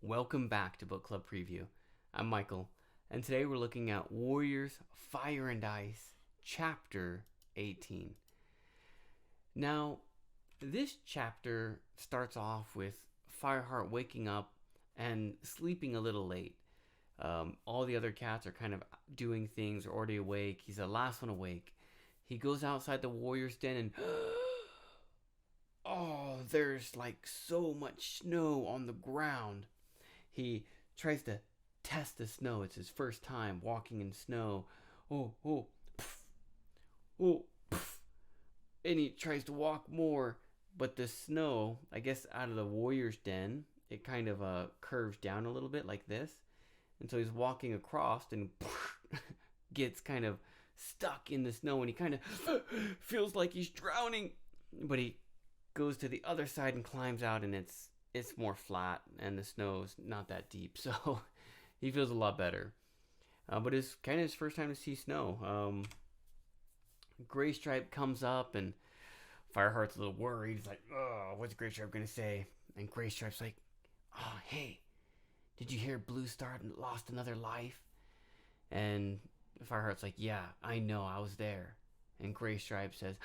Welcome back to Book Club Preview. I'm Michael, and today we're looking at Warriors Fire and Ice, Chapter 18. Now, this chapter starts off with Fireheart waking up and sleeping a little late. All the other cats are kind of doing things, or already awake. He's the last one awake. He goes outside the Warriors' den and oh, there's like so much snow on the ground. He tries to test the snow. It's his first time walking in snow. Oh, pff, pff. And he tries to walk more, but the snow, I guess out of the warrior's den, it kind of curves down a little bit like this. And so he's walking across and gets kind of stuck in the snow, and he kind of feels like he's drowning. But he goes to the other side and climbs out, and it's more flat and the snow's not that deep, so he feels a lot better. But it's kind of his first time to see snow. Gray Stripe comes up and Fireheart's a little worried. He's like, oh, what's Gray Stripe gonna say? And Gray Stripe's like, oh, hey, did you hear Blue Star lost another life? And Fireheart's like, yeah, I know, I was there. And Gray Stripe says,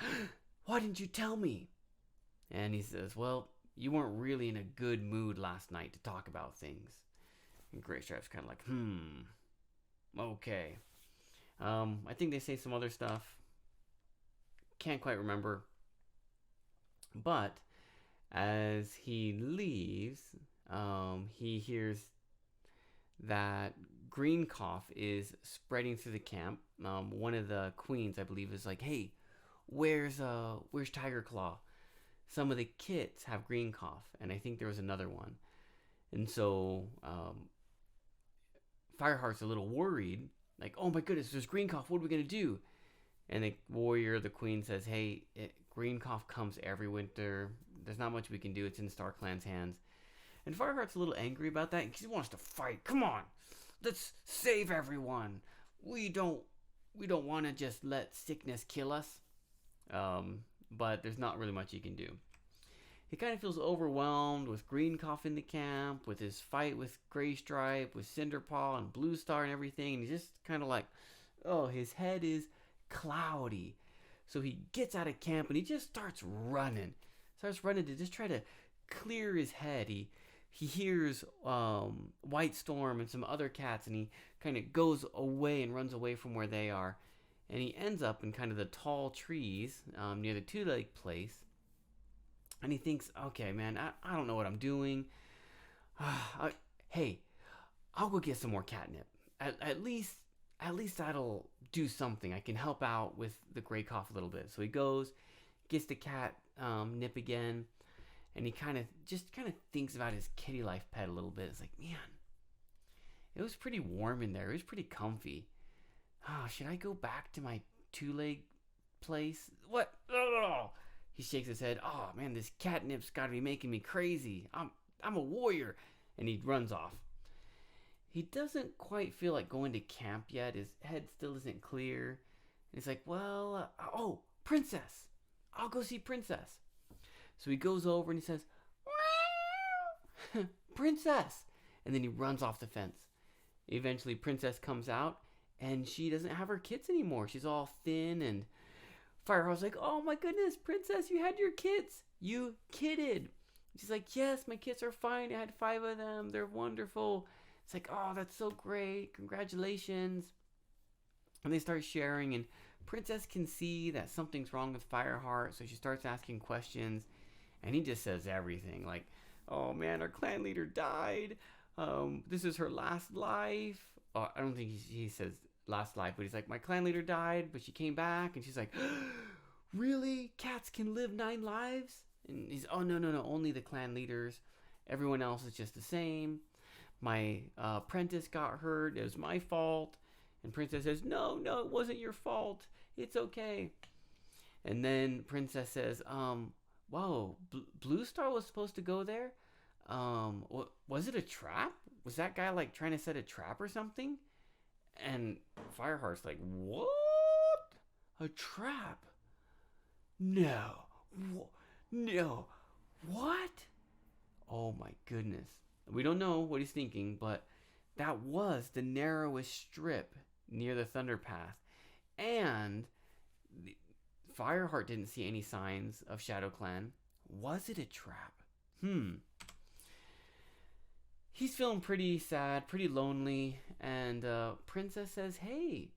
why didn't you tell me? And he says, well, you weren't really in a good mood last night to talk about things. And Gray Stripe's kind of like, okay. I think they say some other stuff. Can't quite remember. But as he leaves, he hears that green cough is spreading through the camp. One of the queens, I believe, is like, hey, where's Tiger Claw? Some of the kits have green cough, and I think there was another one. And so Fireheart's a little worried, like, oh my goodness, there's green cough, what are we going to do? And the warrior, the queen, says, hey, green cough comes every winter. There's not much we can do. It's in StarClan's hands. And Fireheart's a little angry about that. He wants to fight. Come on, let's save everyone. We don't want to just let sickness kill us. But there's not really much he can do. He kind of feels overwhelmed with green cough in the camp, with his fight with Gray Stripe, with Cinderpaw and Blue Star and everything. And he's just kind of like, oh, his head is cloudy. So he gets out of camp and he just starts running to just try to clear his head. He hears White Storm and some other cats, and he kind of goes away and runs away from where they are. And he ends up in kind of the tall trees near the two-leg place. And he thinks, okay, man, I don't know what I'm doing. Hey, I'll go get some more catnip. At least that'll do something. I can help out with the gray cough a little bit. So he goes, gets the cat nip again. And he kind of thinks about his kitty life pet a little bit. It's like, man, it was pretty warm in there. It was pretty comfy. Oh, should I go back to my two-leg place? What? Oh. He shakes his head. Oh, man, this catnip's got to be making me crazy. I'm a warrior. And he runs off. He doesn't quite feel like going to camp yet. His head still isn't clear. And he's like, well, Princess. I'll go see Princess. So he goes over and he says, Princess. And then he runs off the fence. Eventually, Princess comes out. And she doesn't have her kits anymore. She's all thin, and Fireheart's like, oh my goodness, Princess, you had your kits. You kidded. She's like, yes, my kits are fine. I had 5 of them. They're wonderful. It's like, oh, that's so great. Congratulations. And they start sharing, and Princess can see that something's wrong with Fireheart, so she starts asking questions, and he just says everything. Like, oh man, our clan leader died. This is her last life. Oh, I don't think he says last life, but he's like, my clan leader died, but she came back. And she's like, really? Cats can live 9 lives? And he's, oh, no, only the clan leaders. Everyone else is just the same. My apprentice got hurt. It was my fault. And Princess says, no, it wasn't your fault. It's okay. And then Princess says, whoa, Blue Star was supposed to go there? Was it a trap? Was that guy like trying to set a trap or something? And Fireheart's like, what? A trap? No. No. What? Oh my goodness. We don't know what he's thinking, but that was the narrowest strip near the Thunder Path. And Fireheart didn't see any signs of Shadow Clan. Was it a trap? He's feeling pretty sad, pretty lonely, and Princess says, "Hey,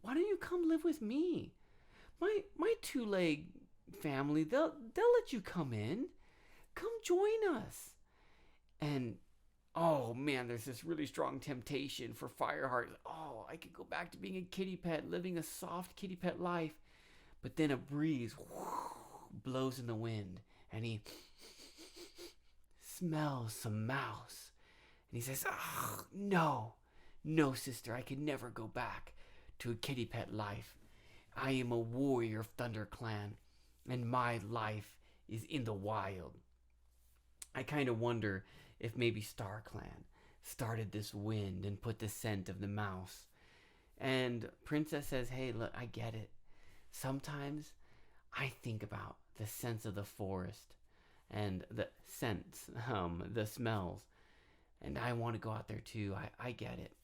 why don't you come live with me? My two-leg family, they'll let you come in. Come join us." And oh man, there's this really strong temptation for Fireheart. Oh, I could go back to being a kitty pet, living a soft kitty pet life. But then a breeze blows in the wind, and he smells some mouse. And he says, "Oh, no, sister, I could never go back to a kitty pet life. I am a warrior of Thunder Clan, and my life is in the wild." I kind of wonder if maybe Star Clan started this wind and put the scent of the mouse. And Princess says, "Hey, look, I get it. Sometimes I think about the scents of the forest and the scents, the smells, and I want to go out there too. I get it."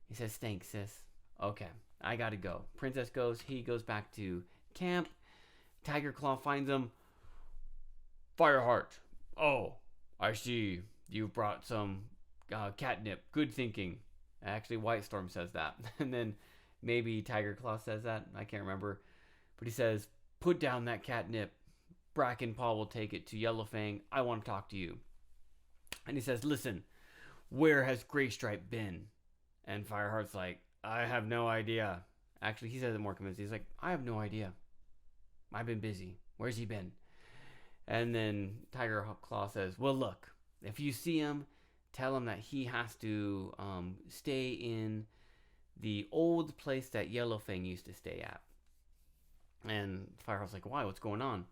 He says, "Thanks, sis. Okay, I gotta go." Princess goes. He goes back to camp. Tiger Claw finds him. "Fireheart. Oh, I see you brought some catnip. Good thinking." Actually, White Storm says that. And then maybe Tiger Claw says that. I can't remember. But he says, "Put down that catnip. Bracken Paw will take it to Yellowfang. I want to talk to you." And he says, "Listen, where has Graystripe been?" And Fireheart's like, "I have no idea." Actually, he says it more convincing. He's like, "I have no idea. I've been busy. Where's he been?" And then Tiger Claw says, "Well, look, if you see him, tell him that he has to stay in the old place that Yellowfang used to stay at." And Fireheart's like, "Why? What's going on?"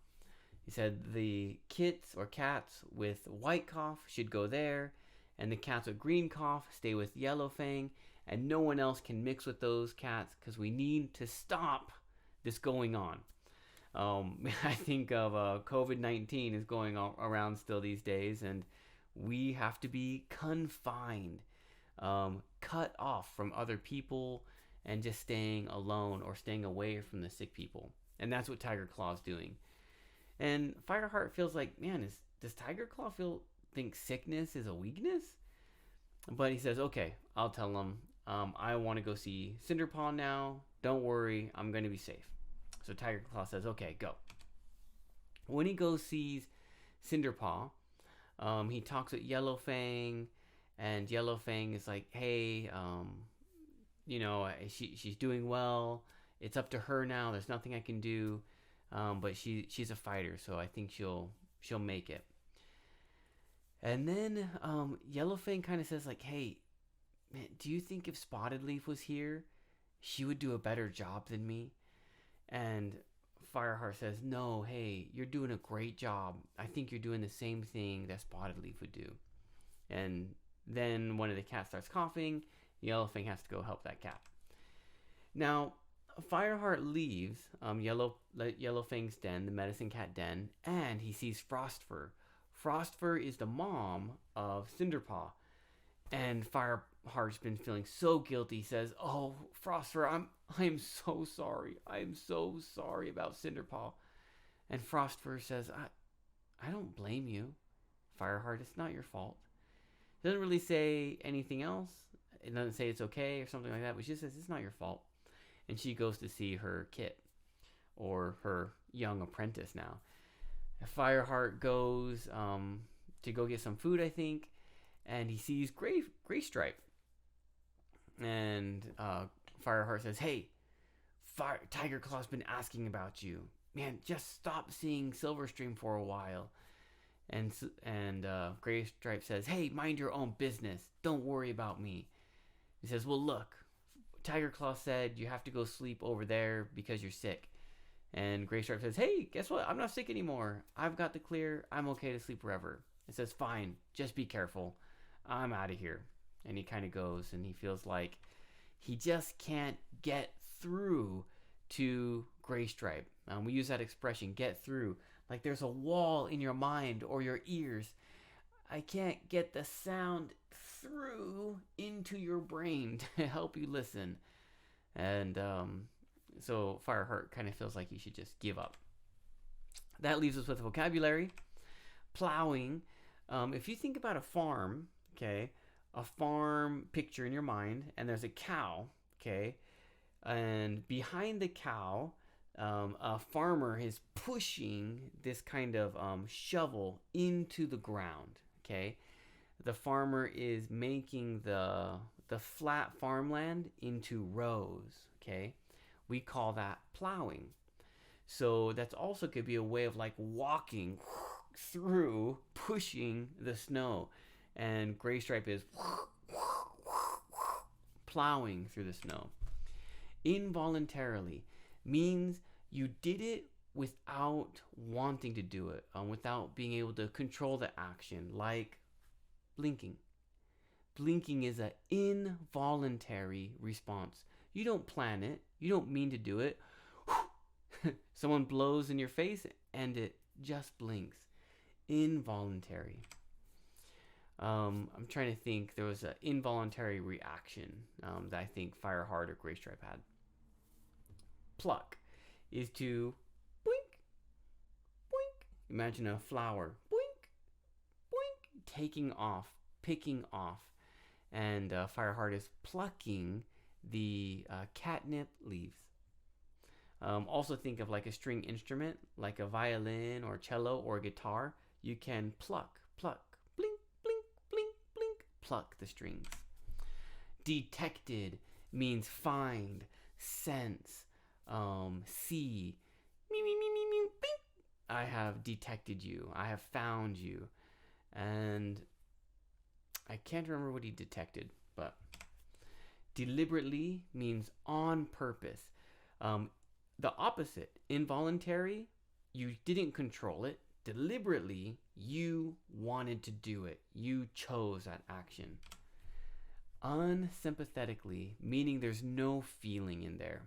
He said the kits or cats with white cough should go there, and the cats with green cough stay with Yellowfang, and no one else can mix with those cats because we need to stop this going on. I think of COVID-19 is going around still these days, and we have to be confined, cut off from other people, and just staying alone or staying away from the sick people. And that's what Tiger Claw's doing. And Fireheart feels like, man, does Tiger Claw think sickness is a weakness? But he says, "Okay, I'll tell him. I want to go see Cinderpaw now. Don't worry, I'm going to be safe." So Tiger Claw says, "Okay, go." When he goes sees Cinderpaw, he talks with Yellowfang, and Yellowfang is like, "Hey, she's doing well. It's up to her now. There's nothing I can do, but she's a fighter, so I think she'll make it." And then Yellowfang kind of says like, "Hey, man, do you think if Spotted Leaf was here, she would do a better job than me?" And Fireheart says, "No, hey, you're doing a great job. I think you're doing the same thing that Spotted Leaf would do." And then one of the cats starts coughing. Yellowfang has to go help that cat. Now, Fireheart leaves Yellowfang's den, the medicine cat den, and he sees Frostfur. Frostfur is the mom of Cinderpaw. And Fireheart's been feeling so guilty. He says, "Oh, Frostfur, I'm so sorry. I'm so sorry about Cinderpaw." And Frostfur says, I don't blame you, Fireheart. It's not your fault." He doesn't really say anything else. It doesn't say it's okay or something like that, but she says it's not your fault. And she goes to see her kit, or her young apprentice now. Fireheart goes to go get some food, I think, and he sees Graystripe. And Fireheart says, "Hey, Tiger Claw's been asking about you. Man, just stop seeing Silverstream for a while." And Graystripe says, "Hey, mind your own business. Don't worry about me." He says, "Well, look, Tiger Claw said you have to go sleep over there because you're sick." And Graystripe says, "Hey, guess what? I'm not sick anymore. I've got the clear. I'm okay to sleep wherever." It says, "Fine, just be careful. I'm out of here." And he kind of goes, and he feels like he just can't get through to Graystripe. We use that expression, "get through." Like there's a wall in your mind or your ears. I can't get the sound through into your brain to help you listen. And so Fireheart kind of feels like he should just give up. That leaves us with vocabulary. Plowing. If you think about a farm, okay, a farm picture in your mind, and there's a cow, okay, and behind the cow, a farmer is pushing this kind of shovel into the ground, okay. The farmer is making the flat farmland into rows, okay. We call that plowing. So that's also could be a way of like walking through, pushing the snow. And Gray Stripe is plowing through the snow. Involuntarily means you did it without wanting to do it, without being able to control the action, like blinking. Blinking is an involuntary response. You don't plan it, you don't mean to do it. Someone blows in your face and it just blinks. Involuntary. I'm trying to think. There was an involuntary reaction that I think Fireheart or Gray Stripe had. Pluck is to boink, boink. Imagine a flower. Boink, boink. Taking off, picking off. And Fireheart is plucking the catnip leaves. Also think of like a string instrument, like a violin or cello or guitar. You can pluck, blink, blink, blink, blink, pluck the strings. Detected means find, sense, see. Me, me, me, me, me, bing. I have detected you. I have found you. And I can't remember what he detected, but deliberately means on purpose. The opposite, involuntary, you didn't control it. Deliberately, you wanted to do it. You chose that action. Unsympathetically, meaning there's no feeling in there.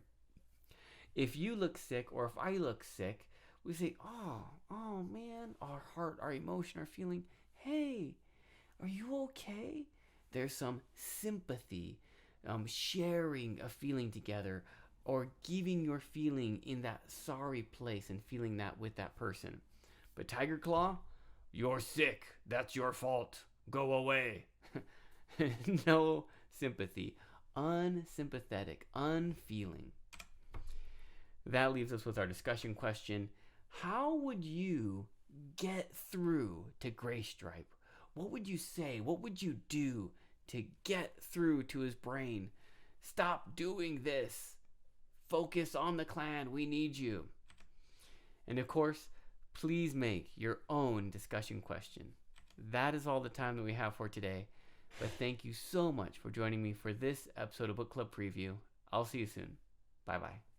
If you look sick or if I look sick, we say, oh man, our heart, our emotion, our feeling, hey, are you okay? There's some sympathy, sharing a feeling together, or giving your feeling in that sorry place and feeling that with that person. But Tiger Claw, you're sick. That's your fault. Go away. No sympathy. Unsympathetic. Unfeeling. That leaves us with our discussion question. How would you get through to Gray Stripe? What would you say? What would you do to get through to his brain? Stop doing this. Focus on the clan. We need you. And of course, please make your own discussion question. That is all the time that we have for today. But thank you so much for joining me for this episode of Book Club Preview. I'll see you soon. Bye-bye.